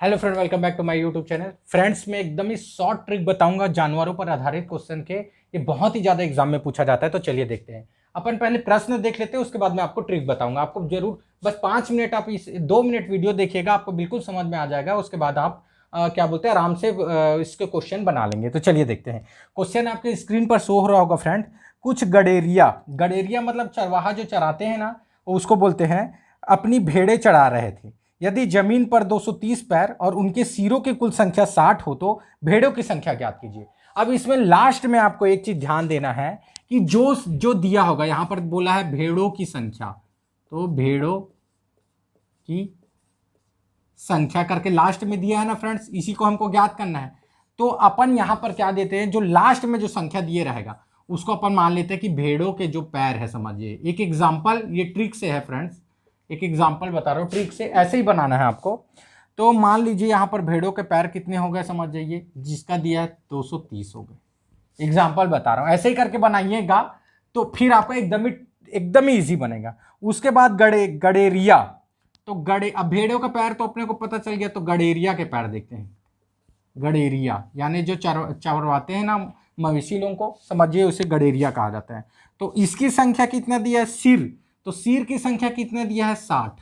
Hello friend, welcome back to my YouTube channel. Friends, मैं एकदम ही short trick बताऊंगा जानवरों पर आधारित क्वेश्चन के। ये बहुत ही ज़्यादा एग्जाम में पूछा जाता है, तो चलिए देखते हैं। अपन पहले प्रश्न देख लेते हैं, उसके बाद मैं आपको ट्रिक बताऊंगा। आपको जरूर बस 5 मिनट, आप इस 2 मिनट वीडियो देखिएगा, आपको बिल्कुल समझ में आ जाएगा। उसके बाद आप क्या बोलते हैं, आराम से इसके क्वेश्चन बना लेंगे। तो चलिए देखते हैं। क्वेश्चन आपके स्क्रीन पर शो हो रहा होगा फ्रेंड। कुछ गडेरिया, गडेरिया मतलब चरवाहा जो चराते हैं ना, उसको बोलते हैं, अपनी भेड़ें चढ़ा रहे थे। यदि जमीन पर 230 पैर और उनके सिरों की कुल संख्या 60 हो तो भेड़ों की संख्या ज्ञात कीजिए। अब इसमें लास्ट में आपको एक चीज ध्यान देना है कि जो जो दिया होगा, यहां पर बोला है भेड़ों की संख्या, तो भेड़ों की संख्या करके लास्ट में दिया है ना फ्रेंड्स, इसी को हमको ज्ञात करना है। तो अपन यहां पर क्या देते हैं, जो लास्ट में जो संख्या दिए रहेगा उसको अपन मान लेते हैं कि भेड़ों के जो पैर है। समझिए एक एग्जांपल, ये ट्रिक से है फ्रेंड्स, एक एग्जांपल बता रहा हूं, ट्रिक से ऐसे ही बनाना है आपको। तो मान लीजिए यहां पर भेड़ों के पैर कितने हो गए, समझ जाइए, जिसका दिया है 230 हो गए। एग्जाम्पल बता रहा हूं, ऐसे ही करके बनाइएगा तो फिर आपको एकदम ही ईजी बनेगा। उसके बाद गडेरिया, तो अब भेड़ों का पैर तो अपने को पता चल गया, तो गडेरिया के पैर देखते हैं। गडेरिया यानी जो चरवाते हैं ना मवेशी लोगों को, समझिए उसे गडेरिया कहा जाता है। तो इसकी संख्या कितना दिया है, सिर, तो सिर की संख्या कितना दिया है, 60।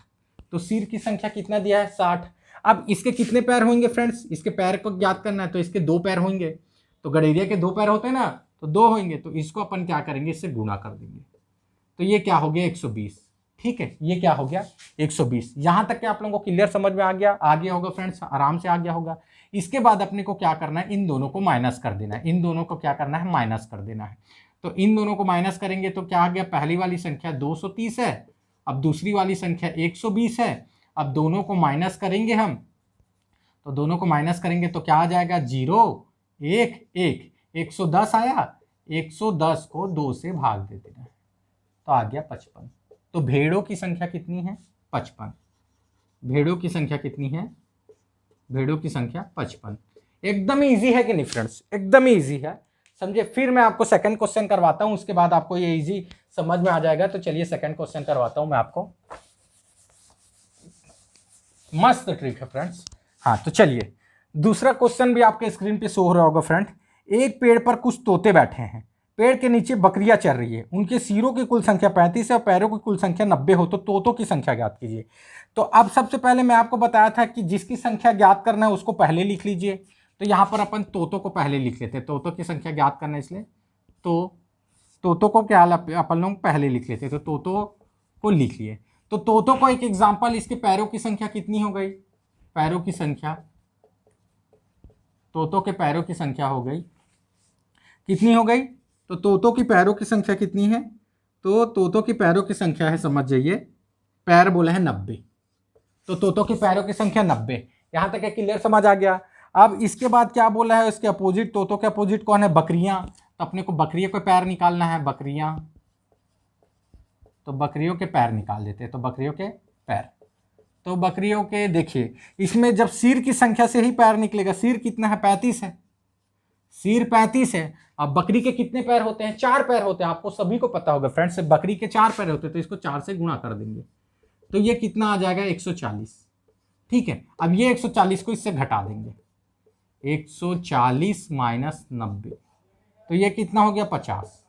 तो सिर की संख्या कितना दिया है, 60। अब इसके कितने पैर होंगे फ्रेंड्स, इसके पैर को ज्ञात करना है, तो इसके 2 पैर होंगे। तो गडेरिया के 2 पैर होते हैं ना, तो 2 होंगे, तो इसको अपन क्या करेंगे, इससे गुणा कर देंगे। तो ये क्या हो गया, 120। ठीक है, ये क्या हो गया, 120। यहां तक के आप लोगों को क्लियर समझ में आ गया होगा फ्रेंड्स, आराम से आ गया होगा। इसके बाद अपने को क्या करना है, इन दोनों को माइनस कर देना है। इन दोनों को क्या करना है, माइनस कर देना है। तो इन दोनों को माइनस करेंगे तो क्या आ गया, पहली वाली संख्या 230 है, अब दूसरी वाली संख्या 120 है। अब दोनों को माइनस करेंगे हम, तो दोनों को माइनस करेंगे तो क्या आ जाएगा, 0 1 1, 110 आया। 110 को 2 से भाग दे देना है, तो आ गया 55। तो भेड़ों की संख्या कितनी है, 55। भेड़ों की संख्या कितनी है, भेड़ों की संख्या 55। एकदम इजी है कि नहीं फ्रेंड्स, एकदम ही इजी है, समझे। फिर मैं आपको सेकंड क्वेश्चन करवाता हूं, उसके बाद आपको ये इजी समझ में आ जाएगा। तो चलिए सेकंड क्वेश्चन करवाता हूं मैं आपको, मस्त ट्रिक है फ्रेंड्स। हाँ, तो चलिए दूसरा क्वेश्चन भी आपके स्क्रीन पे शो हो रहा होगा फ्रेंड। एक पेड़ पर कुछ तोते बैठे हैं, पेड़ के नीचे बकरियां चल रही है, उनके सिरों की कुल संख्या 35 है और पैरों की कुल संख्या 90 हो, तो तोतों की संख्या ज्ञात कीजिए। तो अब सबसे पहले मैं आपको बताया था कि जिसकी संख्या ज्ञात करना है उसको पहले लिख लीजिए। तो यहां पर अपन तोतों को पहले लिख लेते हैं, तोतों की संख्या ज्ञात करना है, इसलिए तो तोतों को क्या अपन लोग पहले लिख लेते, तो तोतों को लिख लिए। तो तोतों को एक एग्जाम्पल, इसके पैरों की संख्या कितनी हो गई, पैरों की संख्या, तोतों के पैरों की संख्या हो गई, कितनी हो गई, तो तोतों की पैरों की संख्या कितनी है, तो तोतों की पैरों की संख्या है, समझ जाइए, पैर बोले हैं 90। तो तोतों की पैरों की संख्या 90। यहां तक क्लियर समझ आ गया। अब इसके बाद क्या बोला है, इसके अपोजिट, तोतों के अपोजिट कौन है, बकरियां। तो अपने को बकरियों के पैर निकालना है, बकरियां, तो बकरियों के पैर निकाल देते हैं। तो बकरियों के पैर, तो बकरियों के देखिए, इसमें जब सिर की संख्या से ही पैर निकलेगा, सिर कितना है, 35 है, सिर 35 है। अब बकरी के कितने पैर होते हैं, 4 पैर होते हैं, आपको सभी को पता होगा फ्रेंड्स, बकरी के 4 पैर होते हैं, तो इसको 4 से गुणा कर देंगे, तो ये कितना आ जाएगा, 140। ठीक है, अब ये 140 को इससे घटा देंगे, 140 माइनस 90, तो ये कितना हो गया, 50।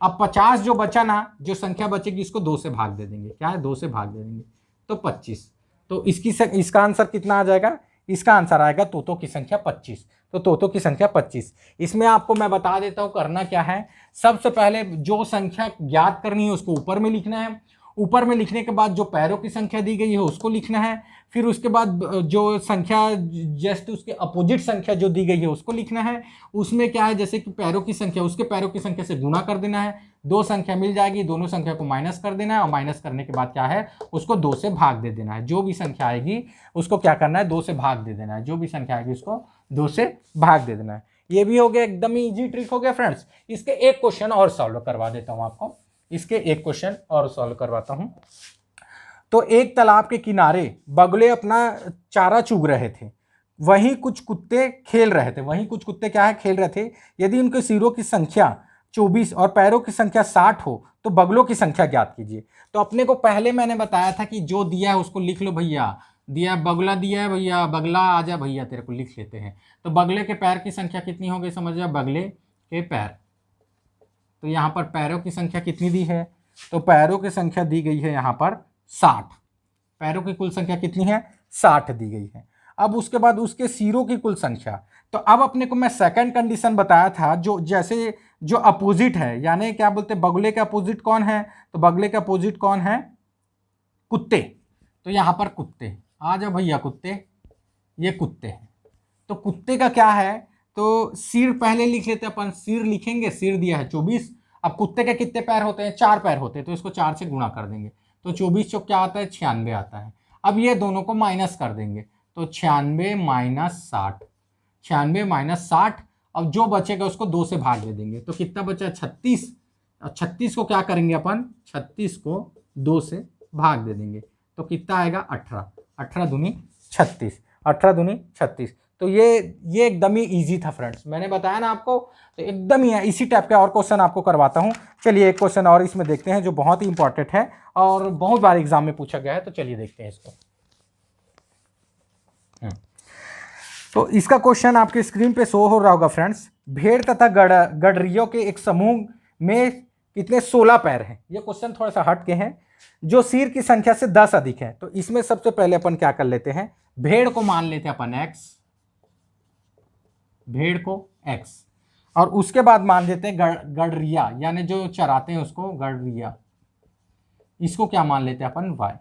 अब 50 जो बचा ना, जो संख्या बचेगी इसको 2 से भाग दे देंगे, क्या है, 2 से भाग दे देंगे, तो 25। तो इसका आंसर कितना आ जाएगा, इसका आंसर आएगा तोतों की संख्या 25। तो तोतों की संख्या 25। इसमें आपको मैं बता देता हूं करना क्या है। सबसे पहले जो संख्या ज्ञात करनी है उसको ऊपर में लिखना है, ऊपर में लिखने के बाद जो पैरों की संख्या दी गई है उसको लिखना है, फिर उसके बाद जो संख्या जस्ट उसके अपोजिट संख्या जो दी गई है उसको लिखना है। उसमें क्या है, जैसे कि पैरों की संख्या, उसके पैरों की संख्या से गुणा कर देना है, 2 संख्या मिल जाएगी, दोनों संख्या को माइनस कर देना है, और माइनस करने के बाद क्या है, उसको 2 से भाग दे देना है। जो भी संख्या आएगी उसको क्या करना है, 2 से भाग दे देना है, जो भी संख्या आएगी उसको 2 से भाग दे देना है। ये भी हो गया, एकदम इजी ट्रिक हो गया फ्रेंड्स। इसके एक क्वेश्चन और सॉल्व करवा देता हूं आपको, इसके एक क्वेश्चन और सॉल्व करवाता हूं। तो एक तालाब के किनारे बगुले अपना चारा चुग रहे थे, वहीं कुछ कुत्ते खेल रहे थे, वहीं कुछ कुत्ते क्या है, खेल रहे थे। यदि उनके सिरों की संख्या 24 और पैरों की संख्या 60 हो तो बगलों की संख्या ज्ञात कीजिए। तो अपने को पहले मैंने बताया था कि जो दिया है उसको लिख लो भैया, दिया है, बगुला दिया है भैया, बगला आ जा भैया, तेरे को लिख लेते हैं। तो बगले के पैर की संख्या कितनी हो गई समझ जा, बगले के पैर। तो यहाँ पर पैरों की संख्या कितनी दी है, तो पैरों की संख्या दी गई है यहाँ पर 60। पैरों की कुल संख्या कितनी है, 60 दी गई है। अब उसके बाद उसके सिरों की कुल संख्या। तो अब अपने को मैं सेकंड कंडीशन बताया था, जो जैसे जो अपोजिट है, यानी क्या बोलते हैं, बगुले का अपोजिट कौन है, तो बगले का अपोजिट कौन है, कुत्ते। तो यहाँ पर कुत्ते, आ जाओ भैया कुत्ते, ये कुत्ते हैं। तो कुत्ते का क्या है, तो सिर पहले लिख लेते हैं अपन, सिर लिखेंगे, सिर दिया है 24। अब कुत्ते के कितने पैर होते हैं, 4 पैर होते हैं, तो इसको 4 से गुणा कर देंगे, तो 24 चौक क्या आता है, 96 आता है। अब ये दोनों को माइनस कर देंगे, तो 96 माइनस 60, 96 माइनस 60। अब जो बचेगा उसको 2 से भाग दे देंगे, तो कितना बचा, 36। और 36 को क्या करेंगे अपन, 36 को 2 से भाग दे देंगे, तो कितना आएगा, 18। 18 दूनी 36, 18 दूनी 36। तो ये एकदम ही इजी था फ्रेंड्स, मैंने बताया ना आपको, तो एकदम ही है। इसी टाइप का और क्वेश्चन आपको करवाता हूँ। चलिए एक क्वेश्चन और इसमें देखते हैं जो बहुत ही इंपॉर्टेंट है और बहुत बार एग्जाम में पूछा गया है, तो चलिए देखते हैं इसको। तो इसका क्वेश्चन आपके स्क्रीन पे शो हो रहा होगा फ्रेंड्स। भेड़ तथा गडरियों के एक समूह में कितने, 16 पैर हैं। ये क्वेश्चन थोड़ा सा हट के हैं, जो सिर की संख्या से 10 अधिक है। तो इसमें सबसे पहले अपन क्या कर लेते हैं, भेड़ को मान लेते हैं अपन x, भेड़ को x, और उसके बाद मान लेते हैं गडरिया, यानी जो चराते हैं उसको गडरिया, इसको क्या मान लेते हैं अपन y।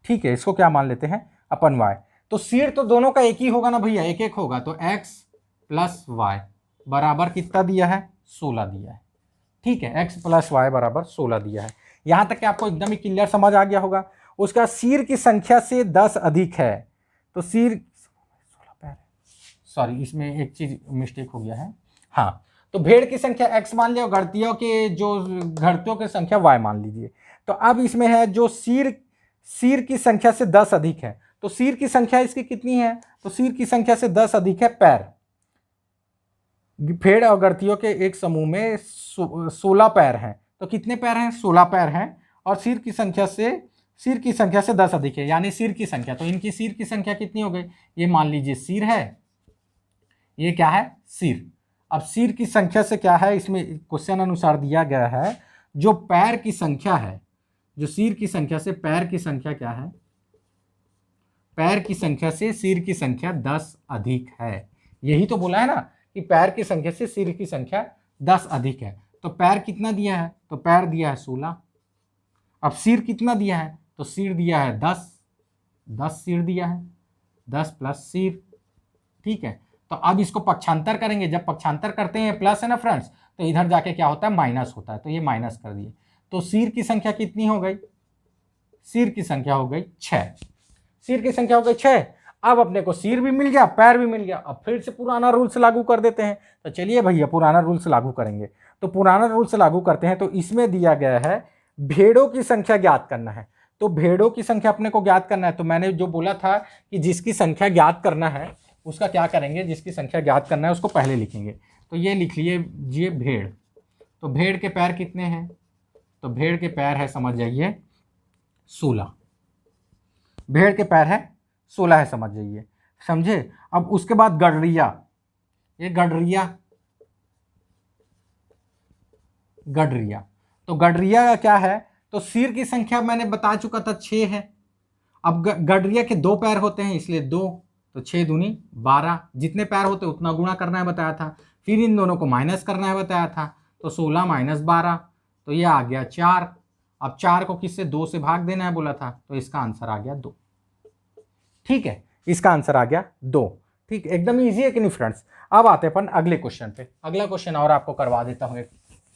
ठीक है, इसको क्या मान लेते हैं अपन y। तो सिर तो दोनों का एक ही होगा ना भैया, एक एक होगा, तो x प्लस वाई बराबर कितना दिया है, 16 दिया है। ठीक है, x प्लस वाई बराबर 16 दिया है। यहां तक कि आपको एकदम ही क्लियर समझ आ गया होगा। उसका सिर की संख्या से 10 अधिक है, तो सिर, सॉरी इसमें एक चीज मिस्टेक हो गया है, हाँ। तो भेड़ की संख्या x मान लिया, घड़तियों के जो घड़तियों की संख्या y मान लीजिए। तो अब इसमें है जो सिर की संख्या से 10 अधिक है, तो सिर की संख्या इसकी कितनी है, तो सिर की संख्या से 10 अधिक है पैर। भेड़ और गड़तियों के एक समूह में 16 पैर हैं, तो कितने पैर हैं, 16 पैर हैं। और सिर की संख्या से 10 अधिक है, यानी सिर की संख्या, तो इनकी सिर की संख्या कितनी हो गई, ये मान लीजिए सिर है, ये क्या है, सिर। अब सिर की संख्या से क्या है, इसमें क्वेश्चन अनुसार दिया गया है, जो पैर की संख्या है, जो सिर की संख्या से पैर की संख्या क्या है, पैर की संख्या से सिर की संख्या 10 अधिक है। यही तो बोला है ना कि पैर की संख्या से सिर की संख्या 10 अधिक है। तो पैर कितना दिया है, तो पैर दिया है 16। अब सिर कितना दिया है, तो सिर दिया है 10, 10 सिर दिया है, 10 प्लस सिर। ठीक है, तो अब इसको पक्षांतर करेंगे, जब पक्षांतर करते हैं प्लस है ना फ्रेंड्स, तो इधर जाके क्या होता है, माइनस होता है, तो ये माइनस कर दिए। तो सिर की संख्या कितनी हो गई, सिर की संख्या हो गई 6, सिर की संख्या हो गई 6। अब अपने को सिर भी मिल गया, पैर भी मिल गया। अब फिर से पुराना रूल्स लागू कर देते हैं, तो चलिए भैया पुराना रूल्स लागू करेंगे। तो पुराना रूल्स लागू करते हैं, तो इसमें दिया गया है भेड़ों की संख्या ज्ञात करना है। तो भेड़ों की संख्या अपने को ज्ञात करना है, तो मैंने जो बोला था कि जिसकी संख्या ज्ञात करना है उसका क्या करेंगे, जिसकी संख्या ज्ञात करना है उसको पहले लिखेंगे। तो ये लिख लीजिए भेड़। तो भेड़ के पैर कितने हैं, तो भेड़ के पैर है, समझ जाइए 16। भेड़ के पैर है 16 है, समझ जाइए, समझे। अब उसके बाद गडरिया, ये गडरिया, तो गडरिया का क्या है, तो सिर की संख्या मैंने बता चुका था 6 है। अब गडरिया के 2 पैर होते हैं, इसलिए 2, तो 6 दूनी 12, जितने पैर होते उतना गुणा करना है बताया था। फिर इन दोनों को माइनस करना है बताया था, तो 16 माइनस 12, तो ये आ गया 4। अब 4 को किससे, 2 से भाग देना है बोला था, तो इसका आंसर आ गया 2। ठीक है, इसका आंसर आ गया 2। ठीक, एकदम इजी है कि नहीं फ्रेंड्स। अब आते हैं अपन अगले क्वेश्चन पे। अगला क्वेश्चन और आपको करवा देता हूँ,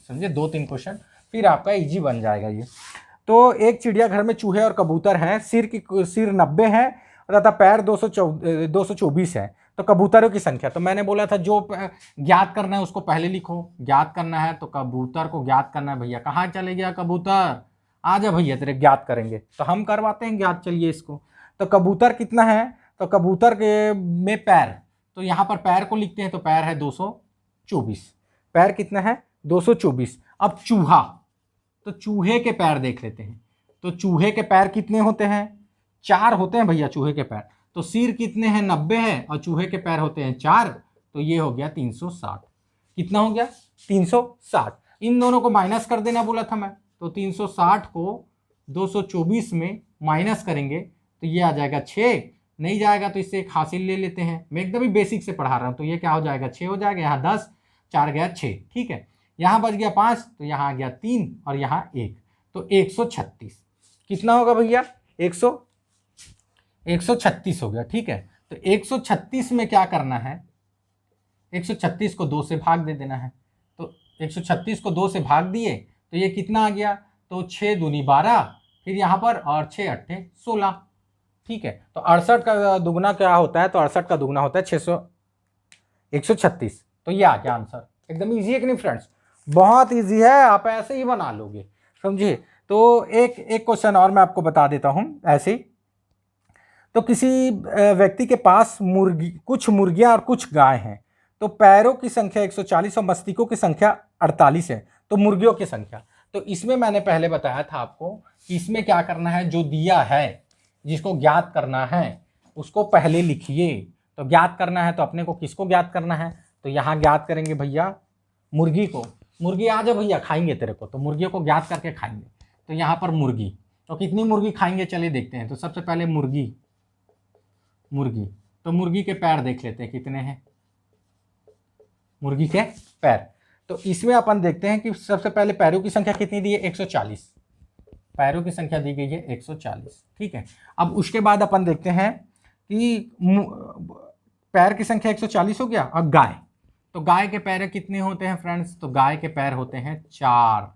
समझे, 2-3 क्वेश्चन, फिर आपका इजी बन जाएगा ये। तो एक चिड़ियाघर में चूहे और कबूतर हैं, सिर 90 है तथा पैर 224 है। तो कबूतरों की संख्या, तो मैंने बोला था जो ज्ञात करना है उसको पहले लिखो। ज्ञात करना है तो कबूतर को ज्ञात करना है। भैया कहाँ चले गया कबूतर, आ जा भैया, तेरे ज्ञात करेंगे, तो हम करवाते हैं ज्ञात। चलिए इसको, तो कबूतर कितना है, तो कबूतर के में पैर, तो यहाँ पर पैर को लिखते हैं, तो पैर है 224, पैर कितना है 224। अब चूहा, तो चूहे के पैर देख लेते हैं। तो चूहे के पैर कितने होते हैं, 4 होते हैं भैया चूहे के पैर, तो सिर कितने हैं 90 है और चूहे के पैर होते हैं 4, तो ये हो गया 360। कितना हो गया 360। इन दोनों को माइनस कर देना बोला था मैं, तो 360 को 224 में माइनस करेंगे तो ये आ जाएगा 6, नहीं जाएगा तो इससे एक हासिल ले लेते हैं, मैं एकदम ही बेसिक से पढ़ा रहा हूँ। तो ये क्या हो जाएगा 6 हो जाएगा, यहाँ 10, 4 गया 6, ठीक है। यहाँ बच गया 5, तो यहाँ आ गया 3 और यहाँ 1, तो 136। कितना होगा भैया 136 हो गया, ठीक है। तो 136 में क्या करना है, 136 को 2 से भाग दे देना है। तो 136 को 2 से भाग दिए तो ये कितना आ गया, तो 6 दूनी 12, फिर यहाँ पर और 6 अट्ठे 16, ठीक है। तो 68 का दुगना क्या होता है, तो 68 का दुगना होता है 136। तो ये आ गया आंसर। एकदम ईजी है कि नहीं फ्रेंड्स, बहुत ईजी है, आप ऐसे ही बना लोगे, समझिए। तो एक क्वेश्चन और मैं आपको बता देता हूँ ऐसे ही। तो किसी व्यक्ति के पास कुछ मुर्गियां और कुछ गाय हैं, तो पैरों की संख्या 140 और मस्तिष्कों की संख्या 48 है, तो मुर्गियों की संख्या। तो इसमें मैंने पहले बताया था आपको कि इसमें क्या करना है, जो दिया है जिसको ज्ञात करना है उसको पहले लिखिए। तो ज्ञात करना है तो अपने को किसको ज्ञात करना है, तो यहाँ ज्ञात करेंगे भैया मुर्गी को। मुर्गी आ जा भैया खाएंगे तेरे को, तो मुर्गियों को ज्ञात करके खाएंगे। तो यहाँ पर मुर्गी, तो कितनी मुर्गी खाएंगे चलिए देखते हैं। तो सबसे पहले मुर्गी, तो मुर्गी के पैर देख लेते हैं कितने हैं, मुर्गी के पैर। तो इसमें अपन देखते हैं कि सबसे पहले पैरों की संख्या कितनी दी है 140, पैरों की संख्या दी गई है 140, ठीक है। अब उसके बाद अपन देखते हैं कि पैर की संख्या 140 हो गया। और गाय, तो गाय के पैर कितने होते हैं फ्रेंड्स, तो गाय के पैर होते हैं 4,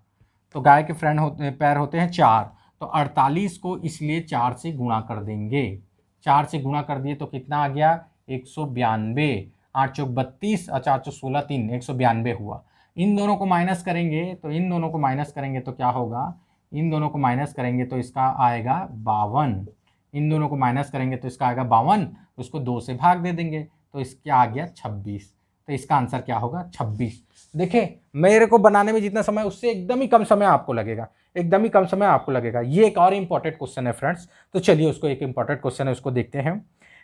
तो गाय के पैर होते हैं 4, तो 48 को इसलिए 4 से गुणा कर देंगे। 4 से गुणा कर दिए तो कितना आ गया 192, 8 चौक 32 और 4 चौक 16 3, 192 हुआ। इन दोनों को माइनस करेंगे, तो इन दोनों को माइनस करेंगे तो क्या होगा, इन दोनों को माइनस करेंगे तो इसका आएगा 52, इन दोनों को माइनस करेंगे तो इसका आएगा 52, उसको 2 से भाग दे देंगे तो इसका आ गया 26। तो इसका आंसर क्या होगा 26। देखिए मेरे को बनाने में जितना समय उससे एकदम ही कम समय आपको लगेगा, एकदम ही कम समय आपको लगेगा। ये एक और इंपॉर्टेंट क्वेश्चन है फ्रेंड्स, तो चलिए उसको, एक इंपॉर्टेंट क्वेश्चन है उसको देखते हैं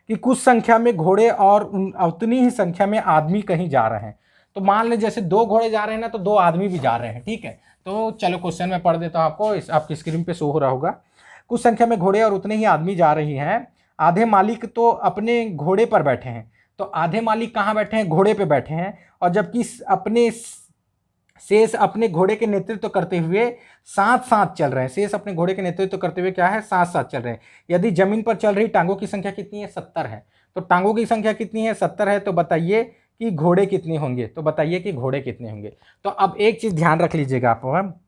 कि कुछ संख्या में घोड़े और उतनी ही संख्या में आदमी कहीं जा रहे हैं। तो मान ले जैसे 2 घोड़े जा रहे हैं ना, तो 2 आदमी भी जा रहे हैं, ठीक है। तो चलो क्वेश्चन में पढ़ देता हूं आपको, इस आपकी स्क्रीन पे शो हो रहा होगा। कुछ संख्या में घोड़े और उतने ही आदमी जा रही हैं, आधे मालिक तो अपने घोड़े पर बैठे हैं। तो आधे मालिक कहाँ बैठे हैं, घोड़े पे बैठे हैं, और जबकि अपने शेष अपने घोड़े के नेतृत्व करते हुए साथ साथ चल रहे हैं। शेष अपने घोड़े के नेतृत्व करते हुए क्या है, साथ साथ चल रहे हैं। यदि जमीन पर चल रही टांगों की संख्या कितनी है, 70 है। तो टांगों की संख्या कितनी है, 70 है। तो बताइए कि घोड़े कितने होंगे, तो बताइए कि घोड़े कितने होंगे। तो अब एक चीज ध्यान रख लीजिएगा आप,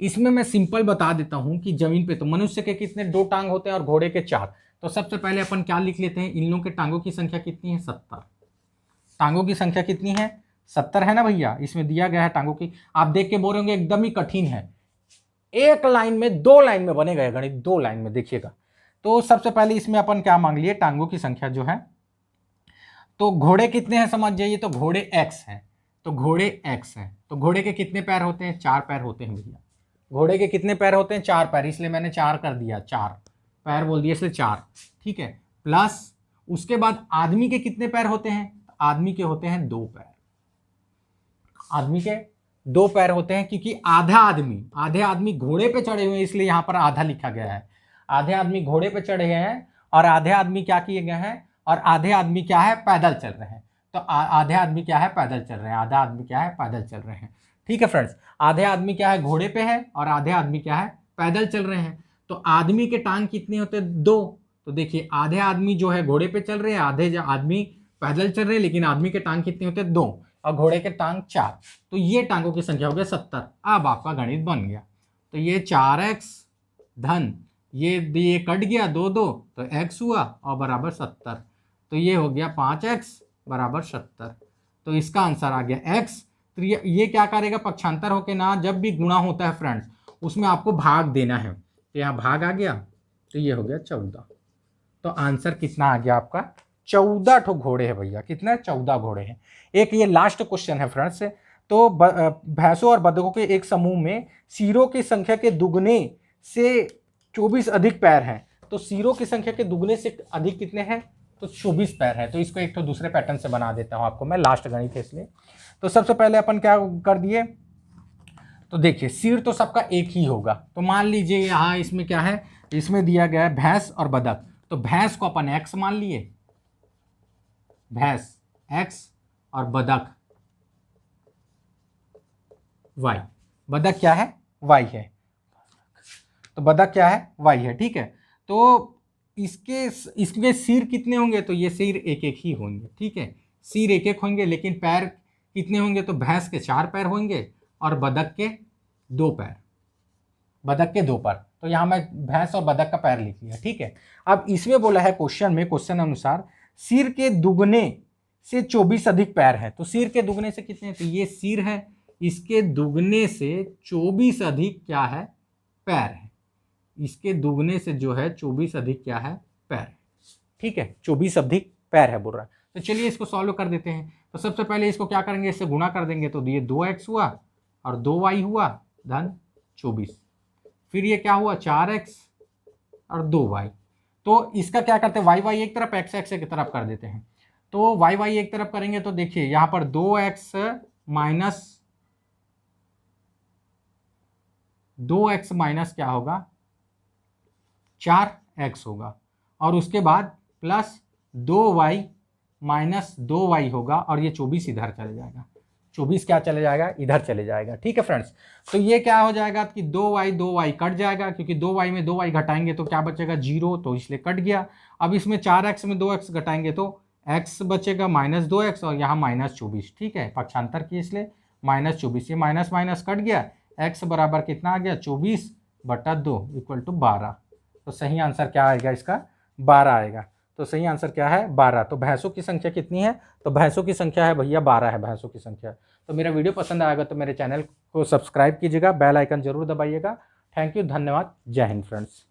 इसमें मैं सिंपल बता देता हूं कि जमीन पे तो मनुष्य के कितने 2 टांग होते हैं और घोड़े के 4। तो सबसे पहले अपन क्या लिख लेते हैं, इन लोगों के टांगों की संख्या कितनी है 70, टांगों की संख्या कितनी है 70 है ना भैया, इसमें दिया गया है टांगों की। आप देख के बोल रहे होंगे एकदम ही कठिन है, एक लाइन में 2 लाइन में बने गए गणित, 2 लाइन में देखिएगा। तो सबसे पहले इसमें अपन क्या मांग लिए, टांगों की संख्या जो है। तो घोड़े कितने हैं समझ जाइए, तो घोड़े x हैं, तो घोड़े x हैं। तो घोड़े के कितने पैर होते हैं, 4 पैर होते हैं भैया। घोड़े के कितने पैर होते हैं, 4 पैर, इसलिए मैंने 4 कर दिया, 4 पैर बोल दिया इसलिए 4, ठीक है। प्लस उसके बाद आदमी के कितने पैर होते हैं, आदमी के होते हैं 2 पैर, आदमी के 2 पैर होते हैं, क्योंकि आधे आदमी घोड़े पे चढ़े हुए हैं, इसलिए यहाँ पर आधा लिखा गया है। आधे आदमी घोड़े पे चढ़े हैं और आधे आदमी क्या किए गए हैं, और आधे आदमी क्या है, पैदल चल रहे हैं। तो आधे आदमी क्या है, पैदल चल रहे हैं, आधा आदमी क्या है, पैदल चल रहे हैं, ठीक है फ्रेंड्स। आधे आदमी क्या है, घोड़े पे है, और आधे आदमी क्या है, पैदल चल रहे हैं। तो आदमी के टांग कितने होते हैं, 2। तो देखिए आधे आदमी जो है घोड़े पे चल रहे हैं, आधे आदमी पैदल चल रहे हैं, लेकिन आदमी के टांग कितने होते हैं, 2, और घोड़े के टांग 4। तो ये टांगों की संख्या हो गया 70। अब आपका गणित बन गया। तो ये 4x धन ये कट गया 2 2, तो x हुआ और बराबर 70। तो ये हो गया 5x बराबर 70। तो इसका आंसर आ गया x। तो ये क्या करेगा, पक्षांतर होके ना जब भी गुणा होता है फ्रेंड्स, उसमें आपको भाग देना है। तो यहाँ भाग आ गया, तो ये हो गया 14। तो आंसर कितना आ गया आपका, 14 ठो घोड़े हैं भैया। कितना, 14 घोड़े हैं। एक ये लास्ट क्वेश्चन है फ्रेंड्स। तो भैंसों और बतखों के एक समूह में सिरों की संख्या के दुगने से 24 अधिक पैर हैं, तो सीरों की संख्या के दुगने से अधिक कितने हैं, तो 24 पैर है। तो इसको एक तो दूसरे पैटर्न से बना देता हूं आपको मैं, लास्ट गणित है इसलिए। तो सबसे पहले अपन क्या कर दिए, तो देखिए सिर तो सबका एक ही होगा। तो मान लीजिए यहाँ इसमें क्या है, इसमें दिया गया है भैंस और बतख, तो भैंस को अपन x मान लिए, भैंस x और बतख y, बतख क्या है, y है, तो बतख क्या है, y है, ठीक है। तो इसके सिर कितने होंगे, तो ये सिर एक एक ही होंगे, ठीक है, सिर एक एक होंगे, लेकिन पैर कितने होंगे, तो भैंस के 4 पैर होंगे और बतख के 2 पैर, बतख के 2 पैर। तो यहाँ मैं भैंस और बतख का पैर लिख लिया, ठीक है। अब इसमें बोला है क्वेश्चन में, क्वेश्चन अनुसार सिर के दुगने से 24 अधिक पैर है। तो सिर के दुगने से कितने, तो ये सिर है, इसके दुगने से 24 अधिक क्या है, पैर है, इसके दुगने से जो है 24 अधिक क्या है, पैर है, ठीक है, 24 अधिक पैर है बोल रहा है। तो चलिए इसको सॉल्व कर देते हैं। तो सबसे पहले इसको क्या करेंगे, इससे गुणा कर देंगे, तो ये 2x हुआ और 2y हुआ धन 24, फिर ये क्या हुआ 4x और 2y। तो इसका क्या करते हैं, y एक तरफ x x एक तरफ कर देते हैं। तो y एक तरफ करेंगे तो देखिए यहाँ पर 2x माइनस क्या होगा, 4x होगा, और उसके बाद प्लस 2y माइनस 2y होगा, और ये 24 इधर चले जाएगा, 24 क्या चले जाएगा, इधर चले जाएगा, ठीक है फ्रेंड्स। तो ये क्या हो जाएगा कि 2y कट जाएगा, क्योंकि 2y में 2y घटाएंगे तो क्या बचेगा 0, तो इसलिए कट गया। अब इसमें 4x में 2x घटाएंगे तो x बचेगा -2x और यहाँ -24, ठीक है, पक्षांतर की इसलिए -24, ये माइनस माइनस कट गया, x बराबर कितना आ गया 24/2 इक्वल टू 12। तो सही आंसर क्या आएगा इसका, 12 आएगा। तो सही आंसर क्या है, 12। तो भैंसों की संख्या कितनी है, तो भैंसों की संख्या है भैया 12 है भैंसों की संख्या। तो मेरा वीडियो पसंद आएगा तो मेरे चैनल को सब्सक्राइब कीजिएगा, बेल आइकन जरूर दबाइएगा। थैंक यू, धन्यवाद, जय हिंद फ्रेंड्स।